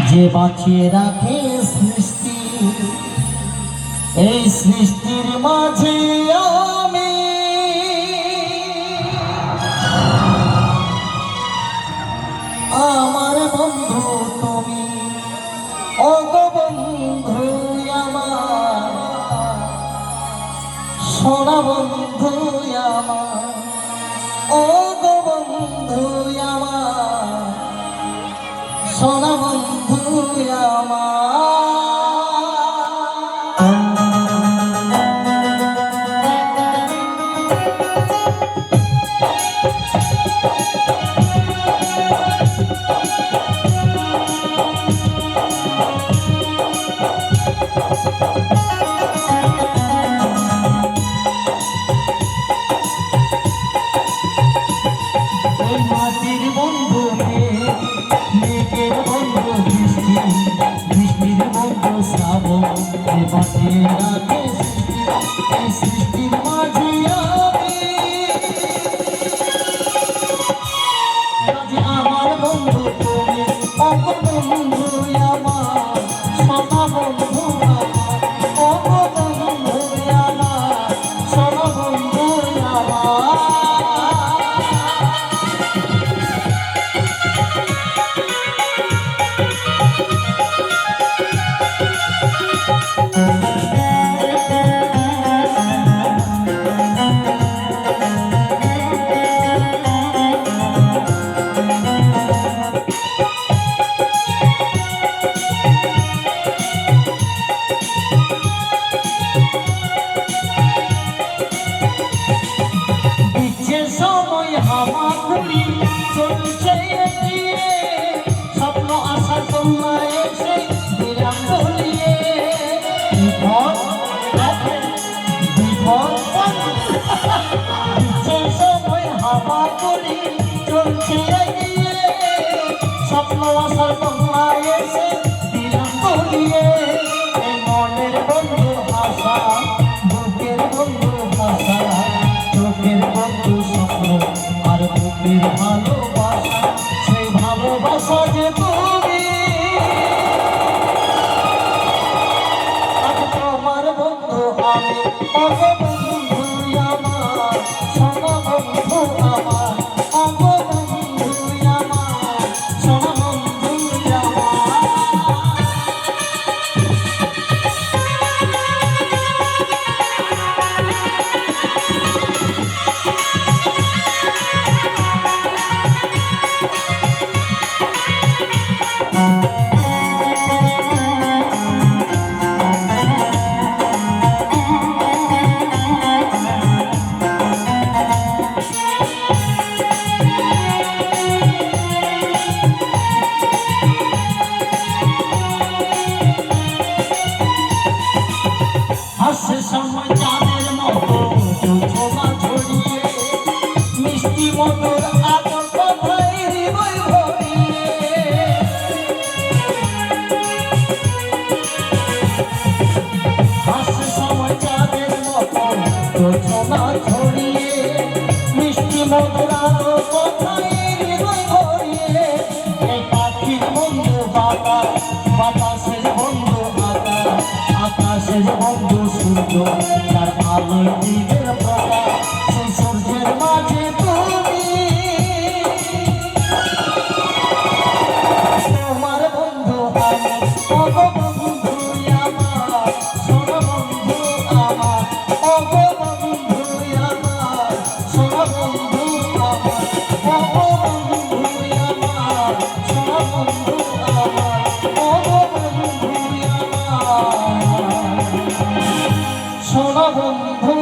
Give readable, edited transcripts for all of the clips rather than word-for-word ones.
যে বাঁচিয়ে রাখে সৃষ্টি, এই সৃষ্টির মাঝে আমি আমার বন্ধু তুমি, ওগো বন্ধু আমার, সোনা বন্ধু আমার, ওগো বন্ধু আমার, সোনা বন্ধু আমার। মাটির বন্ধু মেঘের বন্ধু বৃষ্টি, বৃষ্টির বন্ধু শ্রাবণ, বাঁচিয়ে রাখে সৃষ্টি, এই সৃষ্টির মাঝে আমি আমার বন্ধু তুমি, অপর বন্ধু আমার, সোনা বন্ধু আমার, অপর বন্ধু আমার, সোনা বন্ধু আমার। হামাগুড়ি চলছে এগিয়ে, স্বপ্ন আশা তোমরা এসে দিলাম বলিয়ে, বিপদ যে সময় হামাগুড়ি চলছে এগিয়ে, স্বপ্ন আশা তোমরা এসে দিলাম বলিয়ে, মনের বন্ধু ভাষা, বুকের বন্ধু ভাষা, চোখের বন্ধু স্বপ্ন আর বুকের ভালোবাসা, সেই ভালোবাসা যে তুমি আজ তোমার বন্ধু আমি, ওগো বন্ধু আমার, সোনা বন্ধু আমার, ওগো বন্ধু আমার, সোনা বন্ধু আমার। হাসে সময় চাঁদের মতো ছোলা ছড়িয়ে, মিষ্টি মধুর আদর কথায় হৃদয় ভরিয়ে, হাসে সময় চাঁদের মতো ছোলা ছড়িয়ে, মিষ্টি মধুর আদর কথায় হৃদয় ভরিয়ে, এই পাখির বন্ধু বাতাস, বাতাসের বন্ধু আকাশ, আকাশের বন্ধু সূর্য, তার আলোয় দিনের প্রকাশ, সেই সূর্যের মাঝে তুমি তোমার বন্ধু আমি, ওগো বন্ধু আমার, সোনা বন্ধু আমার, ওগো বন্ধু আমার, সোনা বন্ধু আমার, ওগো বন্ধু আমার, সোনা বন্ধু আমার, ওগো বন্ধু আমার, সোনা বন্ধু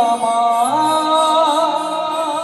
আমার।